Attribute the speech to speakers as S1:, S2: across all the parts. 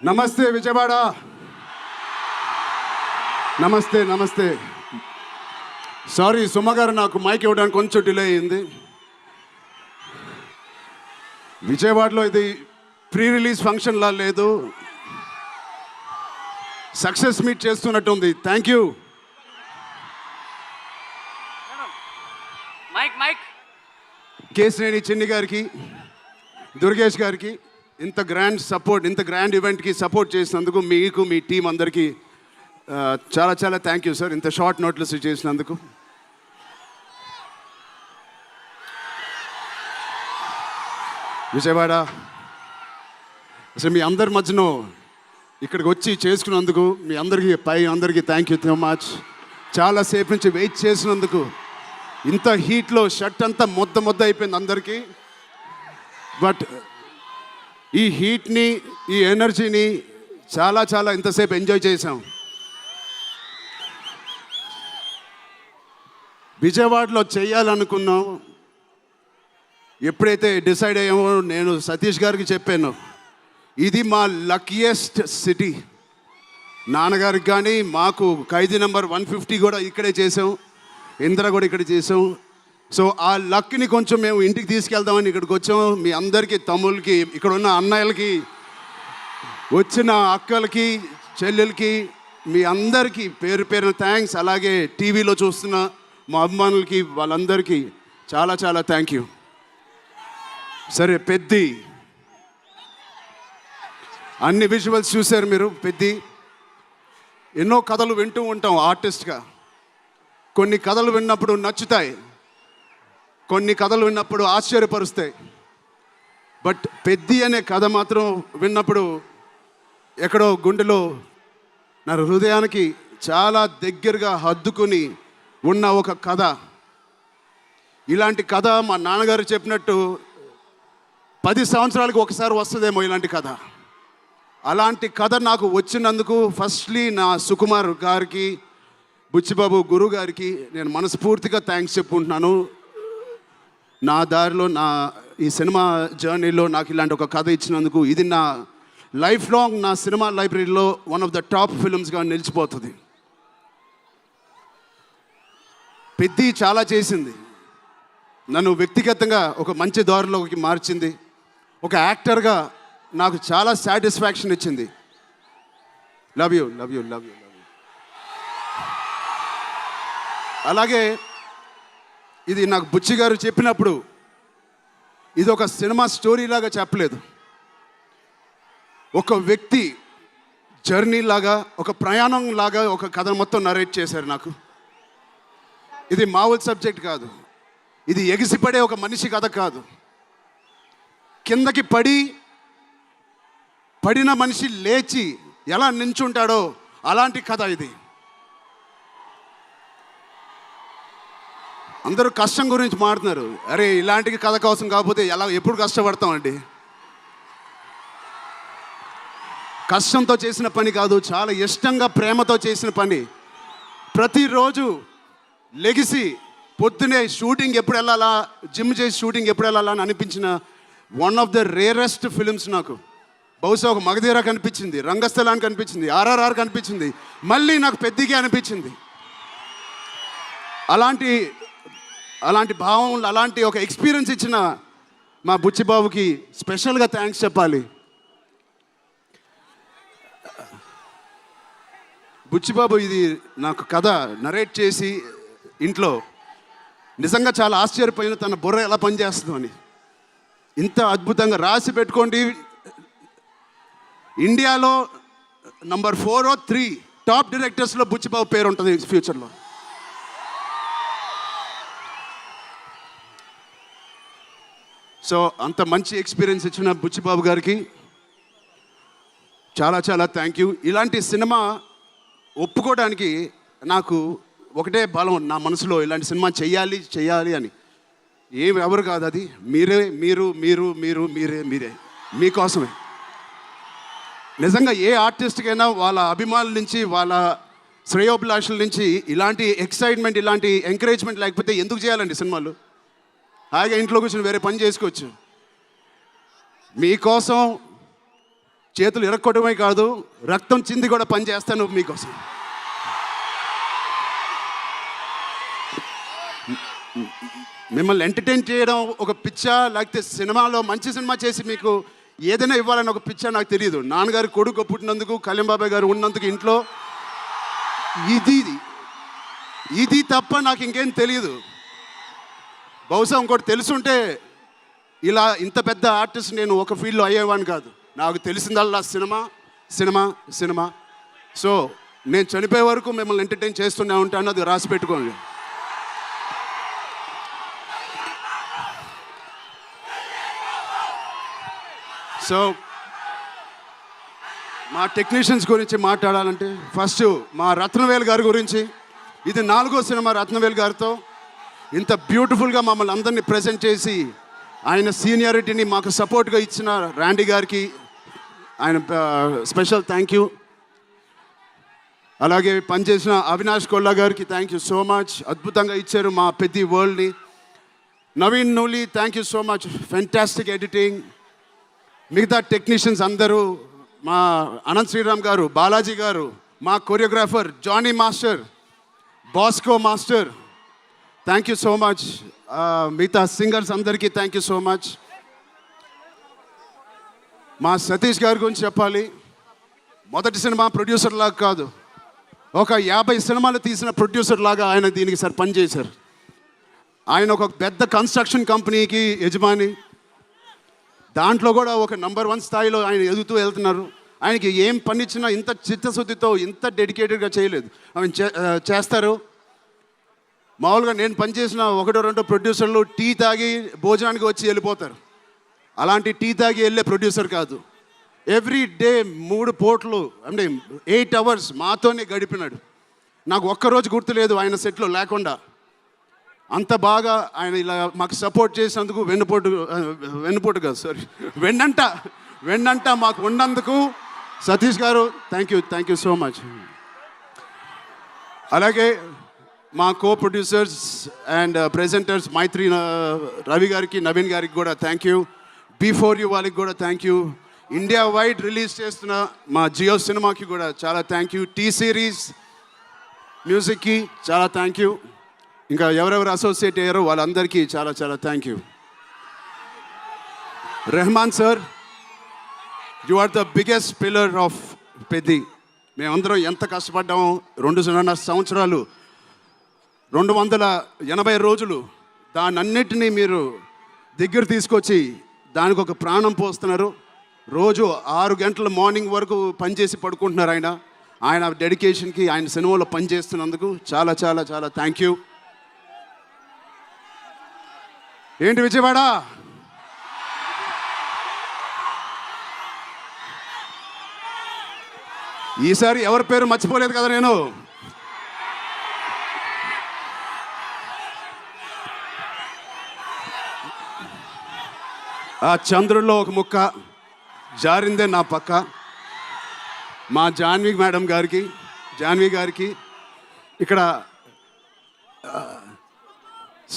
S1: నమస్తే విజయవాడ. నమస్తే నమస్తే. సారీ సుమ గారు, నాకు మైక్ ఇవ్వడానికి కొంచెం డిలే అయింది. విజయవాడలో ఇది ప్రీ రిలీజ్ ఫంక్షన్లా లేదు, సక్సెస్ మీట్ చేస్తున్నట్టుంది. Thank you. కేశినేని చిన్ని గారికి, దుర్గేష్ గారికి ఇంత గ్రాండ్ సపోర్ట్, ఇంత గ్రాండ్ ఈవెంట్కి సపోర్ట్ చేసినందుకు మీకు, మీ టీం అందరికీ చాలా చాలా థ్యాంక్ యూ సార్. ఇంత షార్ట్ నోటీస్ చేసినందుకు. విజయవాడ అసలు మీ అందరి మధ్యలో ఇక్కడికి వచ్చి చేసుకున్నందుకు మీ అందరికీ థ్యాంక్ యూ సో మచ్. చాలాసేపు నుంచి వెయిట్ చేసినందుకు. ఇంత హీట్లో షర్ట్ అంతా మొద్ద అయిపోయింది అందరికీ. బట్ ఈ హీట్ని, ఈ ఎనర్జీని చాలా ఇంతసేపు ఎంజాయ్ చేసాం. విజయవాడలో చేయాలనుకున్నాం. ఎప్పుడైతే డిసైడ్ అయ్యామో నేను సతీష్ గారికి చెప్పాను, ఇది మా లక్కీయెస్ట్ సిటీ. నాన్నగారికి కానీ మాకు ఖైదీ నెంబర్ 150 కూడా ఇక్కడే చేసాం, ఇంద్ర కూడా ఇక్కడ చేసాం. సో ఆ లక్ని కొంచెం మేము ఇంటికి తీసుకెళ్దామని ఇక్కడికి వచ్చాం. మీ అందరికీ, తమ్ముళ్ళకి, ఇక్కడ ఉన్న అన్నయ్యలకి, వచ్చిన అక్కలకి, చెల్లెలకి, మీ అందరికీ పేరు పేరున థ్యాంక్స్. అలాగే టీవీలో చూస్తున్న మా అభిమానులకి, వాళ్ళందరికీ చాలా థ్యాంక్ యూ. సరే, పెద్ది అన్ని విజువల్స్ చూశారు మీరు. పెద్ది ఎన్నో కథలు వింటూ ఉంటాం ఆర్టిస్ట్గా. కొన్ని కథలు విన్నప్పుడు నచ్చుతాయి, కొన్ని కథలు విన్నప్పుడు ఆశ్చర్యపరుస్తాయి. బట్ పెద్ది అనే కథ మాత్రం విన్నప్పుడు ఎక్కడో గుండెలో నా హృదయానికి చాలా దగ్గరగా హద్దుకుని ఉన్న ఒక కథ. ఇలాంటి కథ మా నాన్నగారు చెప్పినట్టు 10 సంవత్సరాలకు ఒకసారి వస్తుందేమో ఇలాంటి కథ. అలాంటి కథ నాకు వచ్చినందుకు ఫస్ట్లీ నా సుకుమార్ గారికి, బుచ్చిబాబు గురువు గారికి నేను మనస్ఫూర్తిగా థ్యాంక్స్ చెప్పుకుంటున్నాను. నా దారిలో, నా ఈ సినిమా జర్నీలో నాకు ఇలాంటి ఒక కథ ఇచ్చినందుకు. ఇది నా లైఫ్ లాంగ్, నా సినిమా లైబ్రరీలో వన్ ఆఫ్ ద టాప్ ఫిల్మ్స్గా నిలిచిపోతుంది. పెద్ది చాలా చేసింది, నన్ను వ్యక్తిగతంగా ఒక మంచి దారిలోకి మార్చింది. ఒక యాక్టర్గా నాకు చాలా సాటిస్ఫాక్షన్ ఇచ్చింది. Love you. అలాగే ఇది నాకు బుచ్చి గారు చెప్పినప్పుడు ఇది ఒక సినిమా స్టోరీ లాగా చెప్పలేదు, ఒక వ్యక్తి జర్నీ లాగా, ఒక ప్రయాణం లాగా ఒక కథ మొత్తం నరేట్ చేశారు నాకు. ఇది మామూలు సబ్జెక్ట్ కాదు, ఇది ఎగిసిపడే ఒక మనిషి కథ కాదు. కిందకి పడిన మనిషి లేచి ఎలా నించుంటాడో అలాంటి కథ ఇది. అందరూ కష్టం గురించి మాట్లాడుతున్నారు. అరే, ఇలాంటి కథ కోసం కాకపోతే ఎప్పుడు కష్టపడతామండి. కష్టంతో చేసిన పని కాదు, చాలా ఇష్టంగా, ప్రేమతో చేసిన పని. ప్రతిరోజు లెగిసి పొద్దునే షూటింగ్ ఎప్పుడు వెళ్ళాలా, జిమ్ చేసి షూటింగ్ ఎప్పుడు వెళ్ళాలా అని అనిపించిన one of the rarest films నాకు. బహుశా ఒక మగధీర కనిపించింది, రంగస్థలానికి కనిపించింది, RRR కనిపించింది, మళ్ళీ నాకు పెద్దిగా అనిపించింది. అలాంటి భావం, అలాంటి ఒక ఎక్స్పీరియన్స్ ఇచ్చిన మా బుచ్చిబాబుకి స్పెషల్గా థ్యాంక్స్ చెప్పాలి. బుచ్చిబాబు ఇది నాకు కథ నరేట్ చేసి ఇంట్లో నిజంగా చాలా ఆశ్చర్యపోయిన, తన బుర్ర ఎలా పనిచేస్తుందో అని. ఇంత అద్భుతంగా రాసి పెట్టుకోండి. ఇండియాలో నంబర్ 4 or 3 టాప్ డైరెక్టర్స్లో బుచ్చిబాబు పేరు ఉంటుంది ఫ్యూచర్లో. సో అంత మంచి ఎక్స్పీరియన్స్ ఇచ్చిన బుచ్చిబాబు గారికి చాలా థ్యాంక్ యూ. ఇలాంటి సినిమా ఒప్పుకోవడానికి నాకు ఒకటే బలం నా మనసులో, ఇలాంటి సినిమా చెయ్యాలి అని. ఎవరు కాదు, అది మీరే మీకోసమే. నిజంగా ఏ ఆర్టిస్ట్కైనా వాళ్ళ అభిమానుల నుంచి, వాళ్ళ శ్రేయోభిలాషుల నుంచి ఇలాంటి ఎక్సైట్మెంట్, ఇలాంటి ఎంకరేజ్మెంట్ లేకపోతే ఎందుకు చేయాలండి సినిమాలు? హాయిగా ఇంట్లో కూర్చొని వేరే పని చేసుకోవచ్చు. మీకోసం చేతులు ఇరక్కొట్టడమే కాదు, రక్తం చింది కూడా పని చేస్తాను మీకోసం. మిమ్మల్ని ఎంటర్టైన్ చేయడం ఒక పిచ్చా, లేకపోతే సినిమాలో మంచి సినిమా చేసి మీకు ఏదైనా ఇవ్వాలని ఒక పిచ్చా నాకు తెలియదు. నాన్నగారి కొడుకు పుట్టినందుకు, కళ్యాణ్ బాబాయ్ గారు ఉన్నందుకు ఇంట్లో ఇది తప్ప నాకు ఇంకేం తెలియదు. బహుశా ఇంకోటి తెలుసుంటే ఇలా ఇంత పెద్ద ఆర్టిస్ట్ నేను ఒక ఫీల్డ్లో అయ్యేవాడిని కాదు. నాకు తెలిసిందల్లా సినిమా సినిమా సినిమా. సో నేను చనిపోయే వరకు మిమ్మల్ని ఎంటర్టైన్ చేస్తూనే ఉంటాను, అది రాసి పెట్టుకోండి. సో మా టెక్నీషియన్స్ గురించి మాట్లాడాలంటే ఫస్ట్ మా రత్నవేల్ గారి గురించి. ఇది 4వ సినిమా రత్నవేల్ గారితో. ఇంత బ్యూటిఫుల్గా మమ్మల్ని అందరినీ ప్రజెంట్ చేసి ఆయన సీనియారిటీని మాకు సపోర్ట్గా ఇచ్చిన ర్యాండీ గారికి ఆయన స్పెషల్ థ్యాంక్ యూ. అలాగే పనిచేసిన అవినాష్ కొల్లా గారికి థ్యాంక్ యూ సో మచ్. అద్భుతంగా ఇచ్చారు మా పెద్ద వరల్డ్ని. Naveen Nooli thank you so much, fantastic editing. మిగతా టెక్నీషియన్స్ అందరూ, మా అనంత్ శ్రీరామ్ గారు, బాలాజీ గారు, మా choreographer Jani master, Bosco master, thank you so much. మిగతా సింగర్స్ అందరికీ థ్యాంక్ యూ సో మచ్. మా సతీష్ గారి గురించి చెప్పాలి. మొదటి సినిమా ప్రొడ్యూసర్ లాగా కాదు, ఒక 50 సినిమాలు తీసిన ప్రొడ్యూసర్ లాగా ఆయన దీనికి పనిచేశారు. ఆయన ఒక పెద్ద కన్స్ట్రక్షన్ కంపెనీకి యజమాని. దాంట్లో కూడా ఒక నంబర్ 1 స్థాయిలో ఆయన ఎదుగుతూ వెళ్తున్నారు. ఆయనకి ఏం పని ఇచ్చినా ఇంత చిత్తశుద్ధితో, ఇంత డెడికేటెడ్గా చేయలేదు. ఆయన చేస్తారు. మామూలుగా నేను పనిచేసిన 1-2 ప్రొడ్యూసర్లు టీ తాగి భోజనానికి వచ్చి వెళ్ళిపోతారు. అలాంటి టీ తాగి వెళ్ళే ప్రొడ్యూసర్ కాదు. ఎవ్రీ డే 3 పూటలు అంటే 8 అవర్స్ మాతోనే గడిపినాడు. నాకు ఒక్కరోజు గుర్తులేదు ఆయన సెట్లో లేకుండా. అంత బాగా ఆయన ఇలా మాకు సపోర్ట్ చేసినందుకు, వెన్నుపోటు కాదు సారీ వెన్నంట మాకు ఉన్నందుకు సతీష్ గారు థ్యాంక్ యూ సో మచ్. అలాగే మా కో ప్రొడ్యూసర్స్ అండ్ ప్రెజెంటర్స్ మైత్రి రవి గారికి, నవీన్ గారికి కూడా థ్యాంక్ యూ. బిఫోర్ యూ వాళ్ళకి కూడా thank you. India wide release చేస్తున్న మా జియో సినిమాకి కూడా చాలా థ్యాంక్ యూ. టీ సిరీస్ మ్యూజిక్కి చాలా థ్యాంక్ యూ. ఇంకా ఎవరెవరు అసోసియేట్ అయ్యారో వాళ్ళందరికీ చాలా చాలా thank you. Rahman sir, you are the biggest pillar of Peddi. మేమందరం ఎంత కష్టపడ్డామో 2.5 సంవత్సరాలు, 280 రోజులు, దాన్నన్నిటినీ మీరు దగ్గర తీసుకొచ్చి దానికి ఒక ప్రాణం పోస్తున్నారు. రోజు 6 గంటల మార్నింగ్ వరకు పనిచేసి పడుకుంటున్నారు. ఆయన డెడికేషన్కి, ఆయన సినిమాలో పనిచేస్తున్నందుకు చాలా చాలా చాలా థ్యాంక్ యూ. ఏంటి విజయవాడ? ఈసారి ఎవరి పేరు మర్చిపోలేదు కదా నేను. ఆ చంద్రుల్లో ఒక ముక్క జారిందే నా పక్క. మా జాన్వి గారికి ఇక్కడ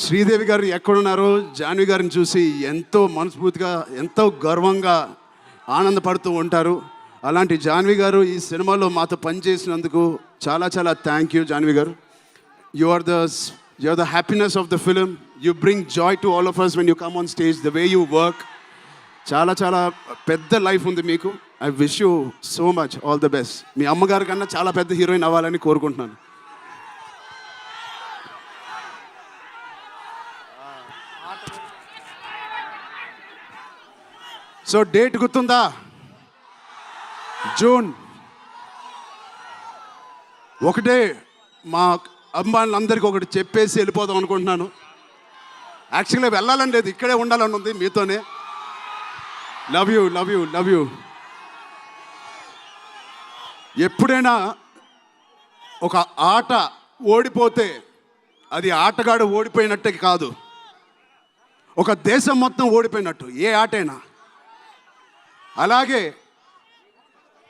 S1: శ్రీదేవి గారు ఎక్కడున్నారో జాన్వి గారిని చూసి ఎంతో మనస్ఫూర్తిగా, ఎంతో గర్వంగా ఆనందపడుతూ ఉంటారు. అలాంటి జాన్వి గారు ఈ సినిమాలో మాతో పనిచేసినందుకు చాలా చాలా థ్యాంక్ యూ జాన్వి గారు. You are the happiness of the film. You bring joy to all of us when you come on stage, the way you work. చాలా చాలా పెద్ద లైఫ్ ఉంది మీకు. I wish you so much all the best. మీ అమ్మగారి కన్నా చాలా పెద్ద హీరోయిన్ అవ్వాలని కోరుకుంటున్నాను. సో డేట్ గుర్తుందా? జూన్ 1. మా అమ్మాయిలందరికీ ఒకటి చెప్పేసి వెళ్ళిపోదాం అనుకుంటున్నాను. యాక్చువల్గా వెళ్ళాలని లేదు, ఇక్కడే ఉండాలని ఉంది మీతోనే. Love you. ఎప్పుడైనా ఒక ఆట ఓడిపోతే అది ఆటగాడు ఓడిపోయినట్టే కాదు, ఒక దేశం మొత్తం ఓడిపోయినట్టు ఏ ఆటైనా. అలాగే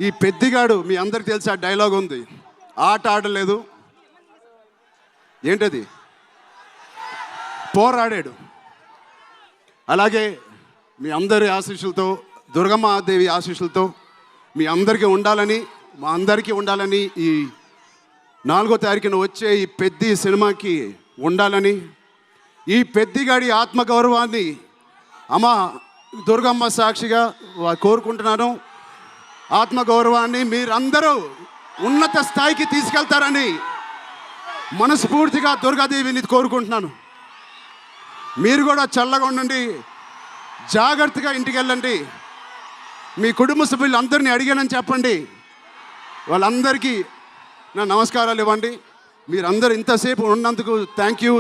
S1: ఈ పెద్దిగాడు, మీ అందరికి తెలిసి ఆ డైలాగ్ ఉంది, ఆట ఆడలేదు, ఏంటది, పోరాడాడు. అలాగే మీ అందరి ఆశీస్సులతో, దుర్గమ్మ దేవి ఆశీస్సులతో మీ అందరికీ ఉండాలని, మా అందరికీ ఉండాలని, ఈ 4వ తారీఖున వచ్చే ఈ పెద్ది సినిమాకి ఉండాలని, ఈ పెద్దిగాడి ఆత్మగౌరవాన్ని అమ్మ దుర్గమ్మ సాక్షిగా కోరుకుంటున్నాను. ఆత్మగౌరవాన్ని మీరందరూ ఉన్నత స్థాయికి తీసుకెళ్తారని మనస్ఫూర్తిగా దుర్గాదేవిని కోరుకుంటున్నాను. మీరు కూడా చల్లగా ఉండండి, జాగ్రత్తగా ఇంటికి వెళ్ళండి. మీ కుటుంబ సభ్యులందరినీ అడిగానని చెప్పండి. వాళ్ళందరికీ నా నమస్కారాలు ఇవ్వండి. మీరందరూ ఇంతసేపు ఉన్నందుకు థ్యాంక్ యూ.